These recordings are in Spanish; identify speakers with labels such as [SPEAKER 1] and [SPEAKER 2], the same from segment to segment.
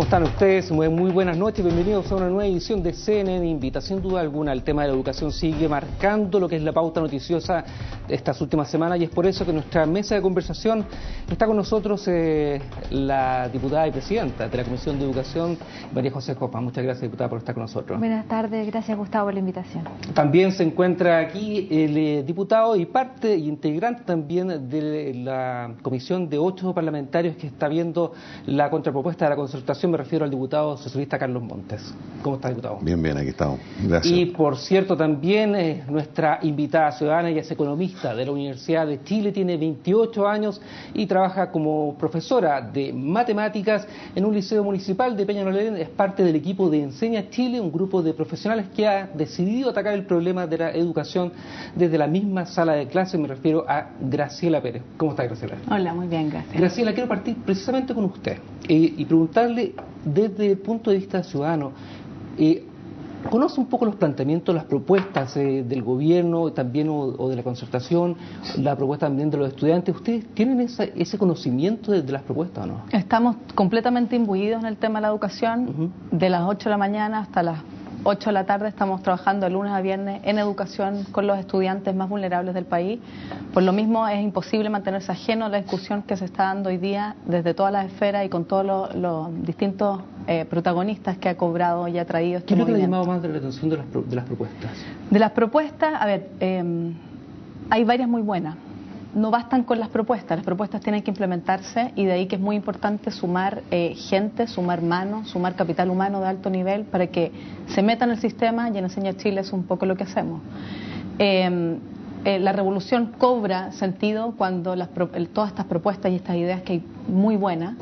[SPEAKER 1] ¿Cómo están ustedes? Muy buenas noches, bienvenidos a una nueva edición de CNN Invita. Sin duda alguna, el tema de la educación sigue marcando lo que es la pauta noticiosa de estas últimas semanas y es por eso que en nuestra mesa de conversación está con nosotros la diputada y presidenta de la Comisión de Educación, María José Copa. Muchas gracias, diputada, por estar con nosotros.
[SPEAKER 2] Buenas tardes, gracias Gustavo por la invitación.
[SPEAKER 1] También se encuentra aquí el diputado y parte y integrante también de la comisión de 8 parlamentarios que está viendo la contrapropuesta de la concertación. Me refiero al diputado socialista Carlos Montes. ¿Cómo está, diputado?
[SPEAKER 3] Bien, aquí estamos. Gracias.
[SPEAKER 1] Y por cierto, también nuestra invitada ciudadana, ella es economista de la Universidad de Chile, tiene 28 años y trabaja como profesora de matemáticas en un liceo municipal de Peñalolén. Es parte del equipo de Enseña Chile, un grupo de profesionales que ha decidido atacar el problema de la educación desde la misma sala de clase. Me refiero a Graciela Pérez. ¿Cómo está, Graciela?
[SPEAKER 2] Hola, muy bien, gracias.
[SPEAKER 1] Graciela, quiero partir precisamente con usted y preguntarle desde el punto de vista ciudadano, ¿conoce un poco los planteamientos, las propuestas del gobierno también o de la concertación, la propuesta también de los estudiantes? ¿Ustedes tienen ese conocimiento de las propuestas o no?
[SPEAKER 2] Estamos completamente imbuidos en el tema de la educación. De las 8 de la mañana hasta las 8 de la tarde estamos trabajando de lunes a viernes en educación con los estudiantes más vulnerables del país. Por lo mismo es imposible mantenerse ajeno a la discusión que se está dando hoy día desde todas las esferas y con todos los distintos protagonistas que ha cobrado y ha traído este movimiento.
[SPEAKER 1] ¿Qué es lo que le ha llamado más de la atención de las propuestas?
[SPEAKER 2] De las propuestas, a ver, hay varias muy buenas. No bastan con las propuestas tienen que implementarse y de ahí que es muy importante sumar gente, sumar manos, sumar capital humano de alto nivel para que se meta en el sistema y en Enseña Chile es un poco lo que hacemos. La revolución cobra sentido cuando todas estas propuestas y estas ideas que hay muy buenas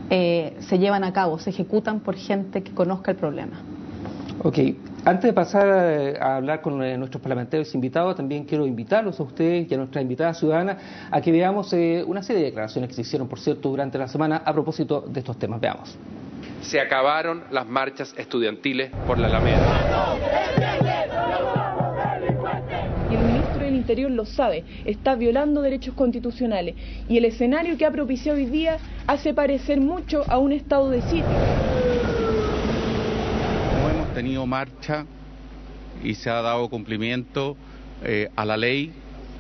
[SPEAKER 2] se llevan a cabo, se ejecutan por gente que conozca el problema.
[SPEAKER 1] Ok, antes de pasar a hablar con nuestros parlamentarios invitados, también quiero invitarlos a ustedes y a nuestra invitada ciudadana a que veamos una serie de declaraciones que se hicieron, por cierto, durante la semana a propósito de estos temas. Veamos.
[SPEAKER 4] Se acabaron las marchas estudiantiles por la Alameda.
[SPEAKER 5] Y el ministro del Interior lo sabe, está violando derechos constitucionales y el escenario que ha propiciado hoy día hace parecer mucho a un estado de sitio.
[SPEAKER 6] Tenido marcha y se ha dado cumplimiento a la ley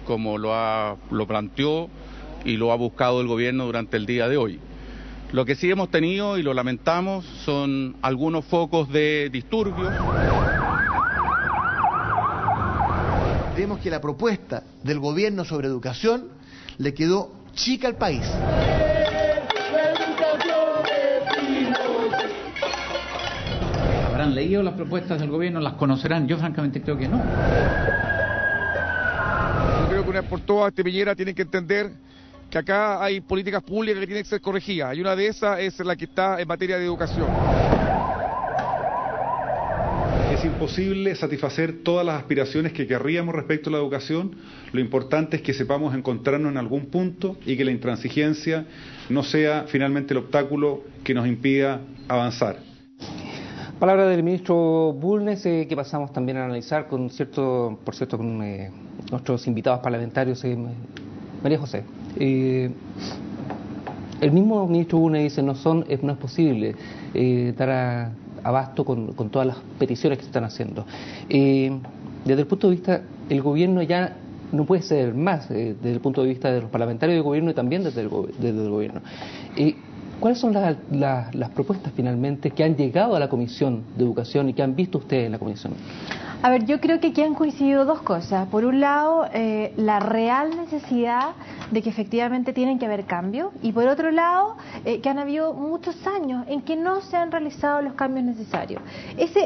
[SPEAKER 6] como lo planteó y lo ha buscado el gobierno durante el día de hoy. Lo que sí hemos tenido y lo lamentamos son algunos focos de disturbios.
[SPEAKER 7] Creemos que la propuesta del gobierno sobre educación le quedó chica al país.
[SPEAKER 8] ¿Habrán leído las propuestas del gobierno? ¿Las conocerán? Yo francamente creo que no.
[SPEAKER 9] Yo creo que una vez por todas Piñera tiene que entender que acá hay políticas públicas que tienen que ser corregidas y una de esas es la que está en materia de educación.
[SPEAKER 10] Es imposible satisfacer todas las aspiraciones que querríamos respecto a la educación. Lo importante es que sepamos encontrarnos en algún punto y que la intransigencia no sea finalmente el obstáculo que nos impida avanzar.
[SPEAKER 1] Palabra del ministro Bulnes, que pasamos también a analizar con nuestros invitados parlamentarios. María José, el mismo ministro Bulnes dice no es posible dar abasto con todas las peticiones que se están haciendo. Desde el punto de vista, el gobierno ya no puede ser más, desde el punto de vista de los parlamentarios del gobierno y también desde el gobierno. ¿Cuáles son las propuestas finalmente que han llegado a la Comisión de Educación y que han visto ustedes en la Comisión?
[SPEAKER 2] A ver, yo creo que aquí han coincidido dos cosas. Por un lado, la real necesidad de que efectivamente tienen que haber cambios y por otro lado, que han habido muchos años en que no se han realizado los cambios necesarios.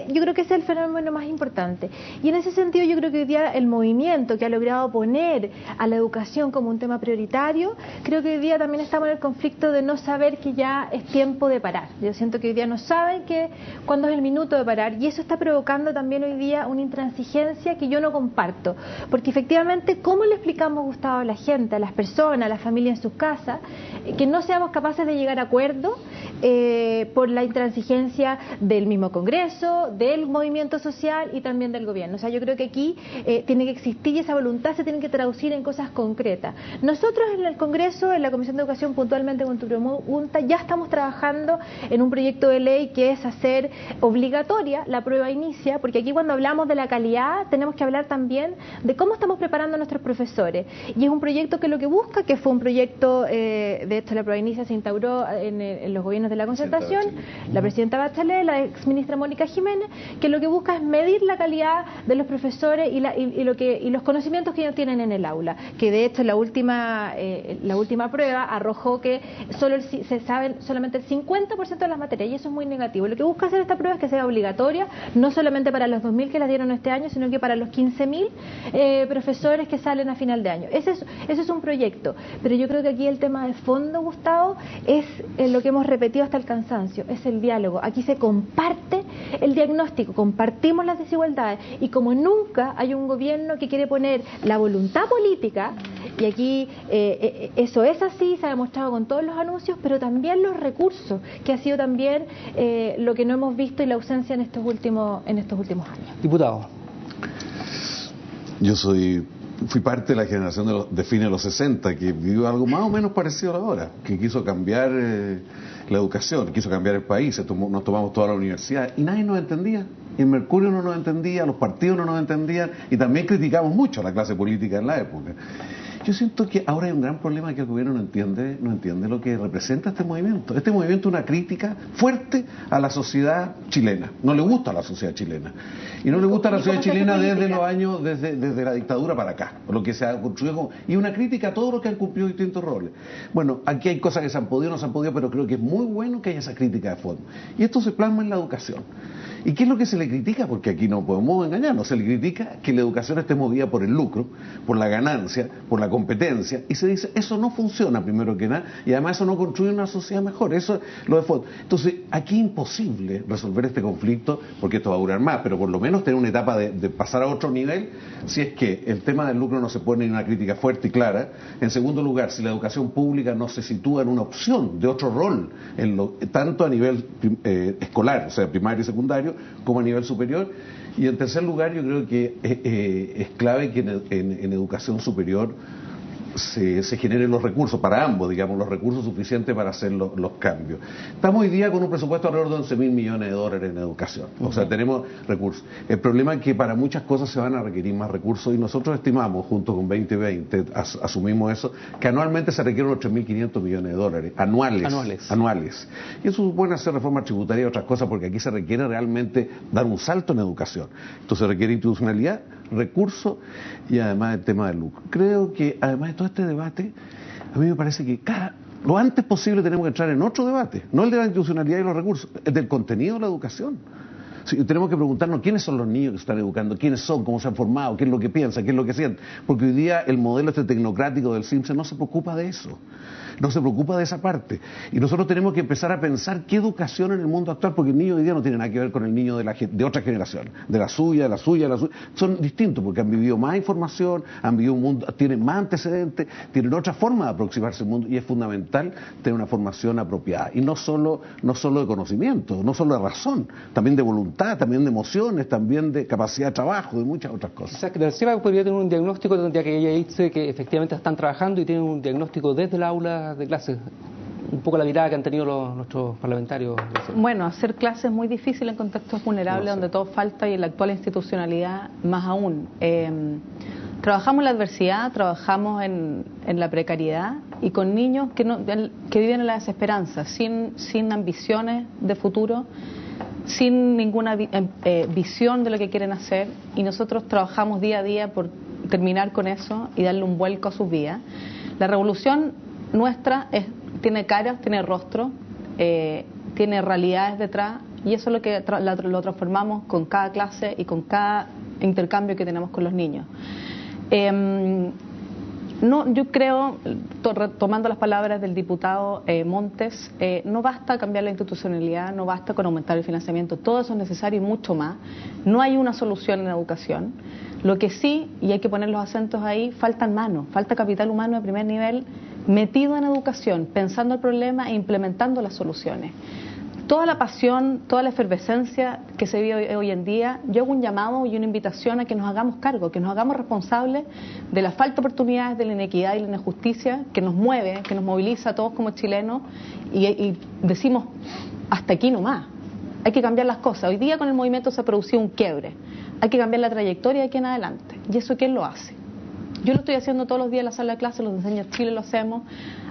[SPEAKER 2] Yo creo que ese es el fenómeno más importante. Y en ese sentido yo creo que hoy día el movimiento que ha logrado poner a la educación como un tema prioritario, creo que hoy día también estamos en el conflicto de no saber que ya es tiempo de parar. Yo siento que hoy día no saben cuándo es el minuto de parar y eso está provocando también hoy día un una intransigencia que yo no comparto, porque efectivamente, ¿cómo le explicamos, Gustavo, a la gente, a las personas, a las familias en sus casas, que no seamos capaces de llegar a acuerdos por la intransigencia del mismo Congreso, del movimiento social y también del gobierno? O sea, yo creo que aquí tiene que existir, y esa voluntad se tiene que traducir en cosas concretas. Nosotros en el Congreso, en la Comisión de Educación, puntualmente con tu pregunta, ya estamos trabajando en un proyecto de ley que es hacer obligatoria la prueba inicia, porque aquí cuando hablamos de la calidad tenemos que hablar también de cómo estamos preparando a nuestros profesores, y es un proyecto que lo que busca, que fue un proyecto, de hecho la prueba inicia se instauró en los gobiernos de la Concertación, la presidenta Bachelet, la exministra Mónica Jiménez, que lo que busca es medir la calidad de los profesores y los conocimientos que ellos tienen en el aula, que de hecho la última prueba arrojó que se saben solamente el 50% de las materias, y eso es muy negativo. Lo que busca hacer esta prueba es que sea obligatoria, no solamente para los 2.000 que las dieron este año, sino que para los 15.000 profesores que salen a final de año. Ese es un proyecto, pero yo creo que aquí el tema de fondo, Gustavo, es lo que hemos repetido hasta el cansancio, es el diálogo. Aquí se comparte el diagnóstico, compartimos las desigualdades, y como nunca hay un gobierno que quiere poner la voluntad política, y aquí eso es así, se ha demostrado con todos los anuncios, pero también los recursos, que ha sido también lo que no hemos visto, y la ausencia en estos últimos años.
[SPEAKER 1] Diputado.
[SPEAKER 3] Yo fui parte de la generación de fines de los 60, que vivió algo más o menos parecido a ahora, que quiso cambiar la educación, quiso cambiar el país, nos tomamos toda la universidad y nadie nos entendía. Y el Mercurio no nos entendía, los partidos no nos entendían, y también criticamos mucho a la clase política en la época. Yo siento que ahora hay un gran problema, que el gobierno no entiende lo que representa este movimiento. Este movimiento es una crítica fuerte a la sociedad chilena. No le gusta a la sociedad chilena. Y no le gusta a la sociedad chilena desde los años, desde la dictadura para acá, lo que se ha construido y una crítica a todos los que han cumplido distintos roles. Bueno, aquí hay cosas que se han podido, no se han podido, pero creo que es muy bueno que haya esa crítica de fondo. Y esto se plasma en la educación. ¿Y qué es lo que se le critica? Porque aquí no podemos engañarnos. Se le critica que la educación esté movida por el lucro, por la ganancia, por la competencia, y se dice, eso no funciona primero que nada, y además eso no construye una sociedad mejor. Eso es lo de fondo. Entonces, aquí es imposible resolver este conflicto, porque esto va a durar más, pero por lo menos tener una etapa de pasar a otro nivel, si es que el tema del lucro no se pone en una crítica fuerte y clara. En segundo lugar, si la educación pública no se sitúa en una opción de otro rol, tanto a nivel escolar, o sea, primario y secundario, como a nivel superior. Y en tercer lugar, yo creo que es clave que en educación superior se generen los recursos para ambos, digamos, los recursos suficientes para hacer los cambios. Estamos hoy día con un presupuesto alrededor de 11.000 millones de dólares en educación, o sea, tenemos recursos. El problema es que para muchas cosas se van a requerir más recursos, y nosotros estimamos, junto con 2020, asumimos eso, que anualmente se requieren unos 3.500 millones de dólares, anuales. Y eso supone hacer reformas tributarias y otras cosas, porque aquí se requiere realmente dar un salto en educación. Entonces requiere institucionalidad, recursos y además el tema del lucro. Creo que además de todo este debate, a mí me parece que lo antes posible tenemos que entrar en otro debate, no el de la institucionalidad y los recursos, el del contenido de la educación. Sí, tenemos que preguntarnos quiénes son los niños que se están educando, quiénes son, cómo se han formado, qué es lo que piensan, qué es lo que sienten, porque hoy día el modelo tecnocrático del CIMSE no se preocupa de eso, no se preocupa de esa parte, y nosotros tenemos que empezar a pensar qué educación en el mundo actual, porque el niño hoy día no tiene nada que ver con el niño de otra generación, de la suya, son distintos, porque han vivido más información, han vivido un mundo, tienen más antecedentes, tienen otra forma de aproximarse al mundo, y es fundamental tener una formación apropiada, y no solo de conocimiento, no solo de razón, también de voluntad, también de emociones, también de capacidad de trabajo, de muchas otras cosas.
[SPEAKER 1] O sea, que la CEPA podría tener un diagnóstico, tendría que ella dice que efectivamente están trabajando y tienen un diagnóstico desde el aula de clases. Un poco la mirada que han tenido nuestros parlamentarios.
[SPEAKER 11] Bueno, hacer clases es muy difícil en contextos vulnerables, donde todo falta, y en la actual institucionalidad más aún. Trabajamos en la adversidad, trabajamos en la precariedad, y con niños que viven en la desesperanza, sin ambiciones de futuro, sin ninguna visión de lo que quieren hacer, y nosotros trabajamos día a día por terminar con eso y darle un vuelco a sus vidas. La revolución nuestra tiene caras, tiene rostro, tiene realidades detrás, y eso es lo que lo transformamos con cada clase y con cada intercambio que tenemos con los niños. No, yo creo, tomando las palabras del diputado Montes, no basta cambiar la institucionalidad, no basta con aumentar el financiamiento, todo eso es necesario y mucho más. No hay una solución en educación. Lo que sí, y hay que poner los acentos ahí, faltan manos, falta capital humano de primer nivel metido en educación, pensando el problema e implementando las soluciones. Toda la pasión, toda la efervescencia que se vive hoy en día, yo hago un llamado y una invitación a que nos hagamos cargo, que nos hagamos responsables de la falta de oportunidades, de la inequidad y la injusticia que nos mueve, que nos moviliza a todos como chilenos y decimos, hasta aquí nomás. Hay que cambiar las cosas. Hoy día con el movimiento se ha producido un quiebre. Hay que cambiar la trayectoria de aquí en adelante. ¿Y eso quién lo hace? Yo lo estoy haciendo todos los días en la sala de clase, los Enseña Chile lo hacemos.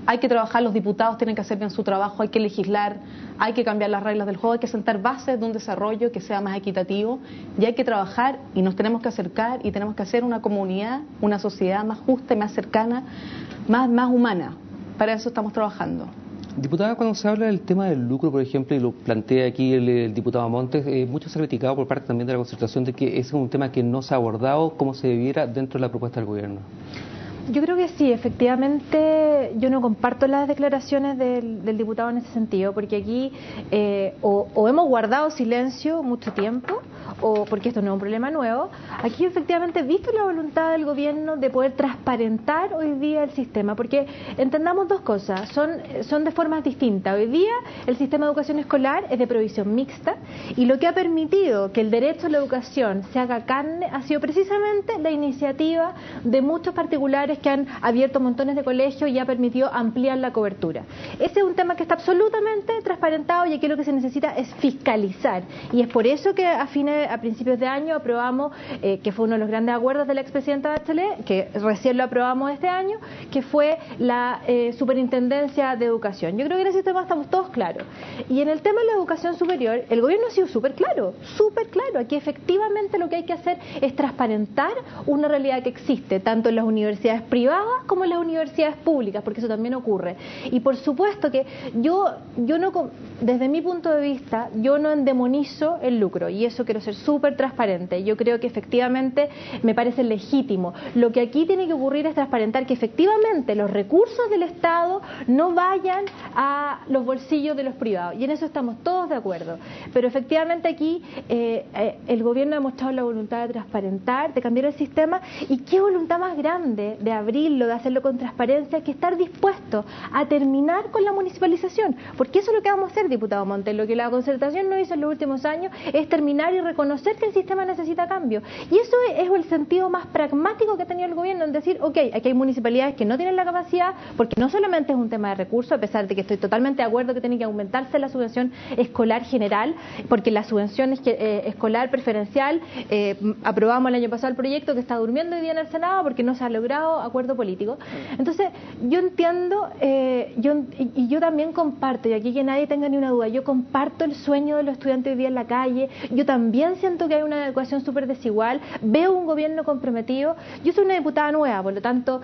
[SPEAKER 11] Hay que trabajar, los diputados tienen que hacer bien su trabajo, hay que legislar, hay que cambiar las reglas del juego, hay que sentar bases de un desarrollo que sea más equitativo y hay que trabajar y nos tenemos que acercar y tenemos que hacer una comunidad, una sociedad más justa y más cercana, más humana. Para eso estamos trabajando.
[SPEAKER 1] Diputada, cuando se habla del tema del lucro, por ejemplo, y lo plantea aquí el diputado Montes, mucho se ha criticado por parte también de la Concertación de que ese es un tema que no se ha abordado como se debiera dentro de la propuesta del gobierno.
[SPEAKER 2] Yo creo que sí, efectivamente yo no comparto las declaraciones del diputado en ese sentido, porque aquí o hemos guardado silencio mucho tiempo, o porque esto no es un problema nuevo. Aquí efectivamente he visto la voluntad del gobierno de poder transparentar hoy día el sistema, porque entendamos dos cosas, son de formas distintas. Hoy día el sistema de educación escolar es de provisión mixta y lo que ha permitido que el derecho a la educación se haga carne ha sido precisamente la iniciativa de muchos particulares que han abierto montones de colegios y ha permitido ampliar la cobertura. Ese es un tema que está absolutamente transparentado y aquí lo que se necesita es fiscalizar. Y es por eso que a principios de año aprobamos, que fue uno de los grandes acuerdos de la expresidenta Bachelet, que recién lo aprobamos este año, que fue la Superintendencia de Educación. Yo creo que en ese tema estamos todos claros. Y en el tema de la educación superior, el gobierno ha sido súper claro. Aquí efectivamente lo que hay que hacer es transparentar una realidad que existe, tanto en las universidades privadas como en las universidades públicas, porque eso también ocurre. Y por supuesto que yo no, desde mi punto de vista, yo no endemonizo el lucro, y eso quiero ser súper transparente. Yo creo que efectivamente me parece legítimo. Lo que aquí tiene que ocurrir es transparentar que efectivamente los recursos del Estado no vayan a los bolsillos de los privados, y en eso estamos todos de acuerdo. Pero efectivamente aquí el gobierno ha mostrado la voluntad de transparentar, de cambiar el sistema, y qué voluntad más grande de abrirlo, de hacerlo con transparencia, que estar dispuesto a terminar con la municipalización, porque eso es lo que vamos a hacer, diputado Montes. Lo que la Concertación no hizo en los últimos años es terminar y reconocer que el sistema necesita cambio, y eso es el sentido más pragmático que ha tenido el gobierno, en decir, ok, aquí hay municipalidades que no tienen la capacidad, porque no solamente es un tema de recursos, a pesar de que estoy totalmente de acuerdo que tiene que aumentarse la subvención escolar general, porque la subvención escolar preferencial, aprobamos el año pasado el proyecto que está durmiendo hoy día en el Senado porque no se ha logrado acuerdo político. Entonces yo entiendo, y yo también comparto, y aquí que nadie tenga ni una duda, yo comparto el sueño de los estudiantes hoy día en la calle. Yo también siento que hay una educación súper desigual, veo un gobierno comprometido. Yo soy una diputada nueva, por lo tanto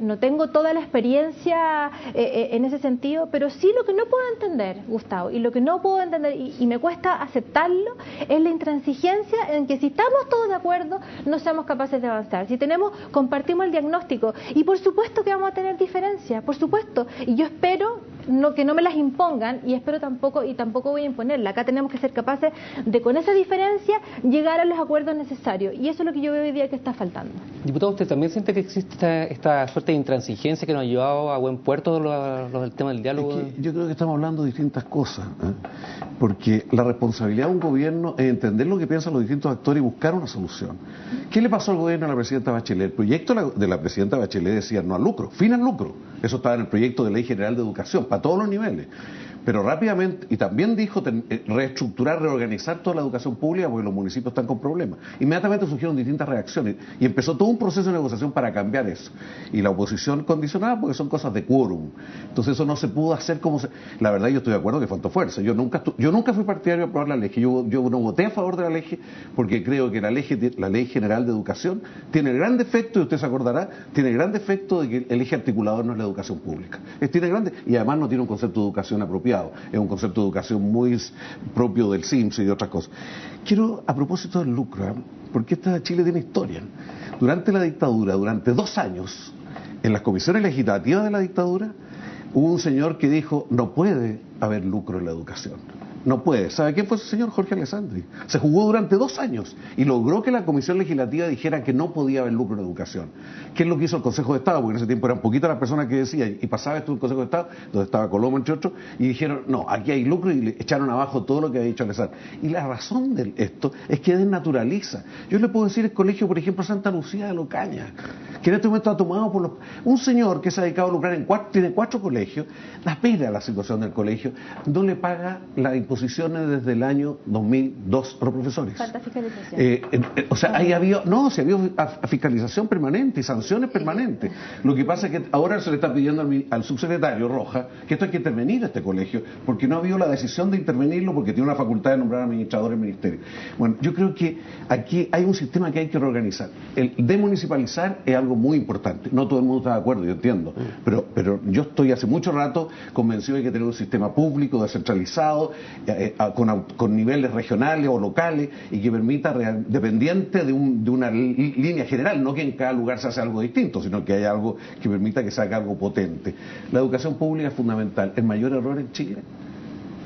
[SPEAKER 2] no tengo toda la experiencia en ese sentido, pero sí lo que no puedo entender, Gustavo, y lo que no puedo entender y me cuesta aceptarlo, es la intransigencia en que si estamos todos de acuerdo no seamos capaces de avanzar. Si compartimos el diagnóstico, y por supuesto que vamos a tener diferencias, por supuesto, y yo espero que no me las impongan, y espero tampoco voy a imponerla. Acá tenemos que ser capaces de, con esa diferencia, llegar a los acuerdos necesarios, y eso es lo que yo veo hoy día que está faltando.
[SPEAKER 1] Diputado, ¿usted también siente que existe esta suerte de intransigencia que nos ha llevado a buen puerto el tema del diálogo?
[SPEAKER 3] Es que yo creo que estamos hablando de distintas cosas, porque la responsabilidad de un gobierno es entender lo que piensan los distintos actores y buscar una solución. ¿Qué le pasó al gobierno a la presidenta Bachelet? El proyecto de la presidenta Bachelet decía no al lucro, fin al lucro. Eso estaba en el proyecto de Ley General de Educación, para todos los niveles. Pero rápidamente, y también dijo reestructurar, reorganizar toda la educación pública porque los municipios están con problemas. Inmediatamente surgieron distintas reacciones y empezó todo un proceso de negociación para cambiar eso. Y la oposición condicionada porque son cosas de quórum. Entonces eso no se pudo hacer como se... La verdad yo estoy de acuerdo que faltó fuerza. Yo nunca fui partidario de aprobar la ley. Yo no voté a favor de la ley porque creo que la Ley General de Educación tiene el gran defecto, y usted se acordará, tiene el gran defecto de que el eje articulador no es la educación pública. Y además no tiene un concepto de educación apropiado. Es un concepto de educación muy propio del SIMS y de otras cosas. Quiero, a propósito del lucro, porque Chile tiene historia. Durante la dictadura, durante 2 años, en las comisiones legislativas de la dictadura hubo un señor que dijo: no puede haber lucro en la educación. No puede. ¿Sabe quién fue ese señor? Jorge Alessandri. Se jugó durante 2 años y logró que la Comisión Legislativa dijera que no podía haber lucro en educación. ¿Qué es lo que hizo el Consejo de Estado? Porque en ese tiempo eran poquitas las personas que decían, y pasaba esto en el Consejo de Estado, donde estaba Coloma, entre otros, y dijeron: no, aquí hay lucro, y le echaron abajo todo lo que había dicho Alessandri. Y la razón de esto es que desnaturaliza. Yo le puedo decir el colegio, por ejemplo, Santa Lucía de Locaña, que en este momento está tomado por un señor que se ha dedicado a lucrar tiene 4 colegios, da pena la situación del colegio, no le paga la imposiciones desde el año 2002 a los profesores.
[SPEAKER 2] Falta fiscalización.
[SPEAKER 3] O sea, ahí había fiscalización permanente y sanciones permanentes. Lo que pasa es que ahora se le está pidiendo al subsecretario Rojas que esto hay que intervenir en este colegio, porque no ha habido la decisión de intervenirlo, porque tiene una facultad de nombrar administrador del ministerio. Bueno, yo creo que aquí hay un sistema que hay que reorganizar. El demunicipalizar es algo muy importante. No todo el mundo está de acuerdo, yo entiendo, pero yo estoy hace mucho rato convencido de que hay que tener un sistema público, descentralizado, con niveles regionales o locales, y que permita, dependiente de una línea general, no que en cada lugar se hace algo distinto, sino que haya algo que permita que se haga algo potente. La educación pública es fundamental. ¿El mayor error en Chile?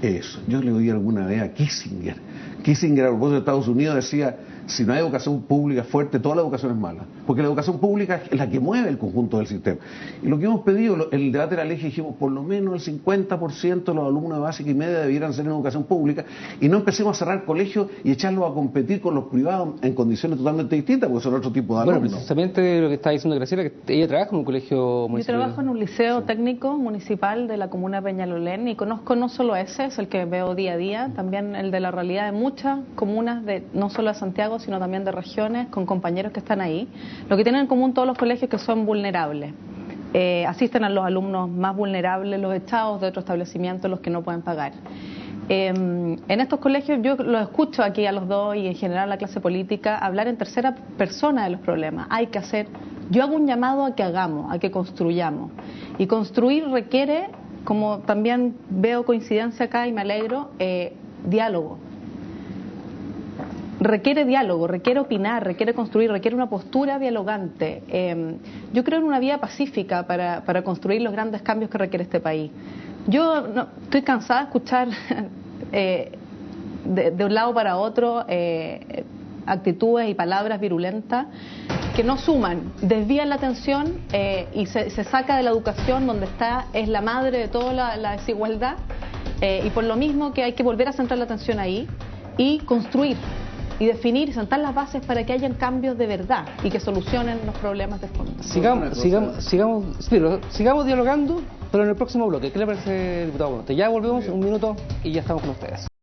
[SPEAKER 3] Eso. Yo le oí alguna vez a Kissinger. Kissinger, a propósito de Estados Unidos, decía: si no hay educación pública fuerte, toda la educación es mala, porque la educación pública es la que mueve el conjunto del sistema. Y lo que hemos pedido, el debate de la ley, dijimos: por lo menos el 50% de los alumnos de básica y media debieran ser en educación pública, y no empecemos a cerrar colegios y echarlos a competir con los privados en condiciones totalmente distintas, porque son otro tipo de alumnos.
[SPEAKER 1] Bueno, precisamente lo que está diciendo Graciela, que ella trabaja en un colegio municipal.
[SPEAKER 11] Yo trabajo en un liceo técnico municipal de la comuna de Peñalolén, y conozco no solo ese, es el que veo día a día, también el de la realidad de muchas comunas, no solo de Santiago, sino también de regiones, con compañeros que están ahí. Lo que tienen en común todos los colegios es que son vulnerables. Asisten a los alumnos más vulnerables, los echados de otros establecimientos, los que no pueden pagar. En estos colegios yo los escucho aquí a los dos, y en general a la clase política, hablar en tercera persona de los problemas. Yo hago un llamado a que hagamos, a que construyamos. Y construir requiere, como también veo coincidencia acá y me alegro, diálogo. Requiere diálogo, requiere opinar, requiere construir, requiere una postura dialogante. Yo creo en una vía pacífica para construir los grandes cambios que requiere este país. Yo estoy cansada de escuchar de un lado para otro actitudes y palabras virulentas que no suman, desvían la atención y se saca de la educación, donde es la madre de toda la desigualdad, y por lo mismo que hay que volver a centrar la atención ahí y construir y definir y sentar las bases para que hayan cambios de verdad y que solucionen los problemas de fondo.
[SPEAKER 1] Sigamos dialogando, pero en el próximo bloque. ¿Qué le parece, diputado Bonte? Ya volvemos un minuto y ya estamos con ustedes.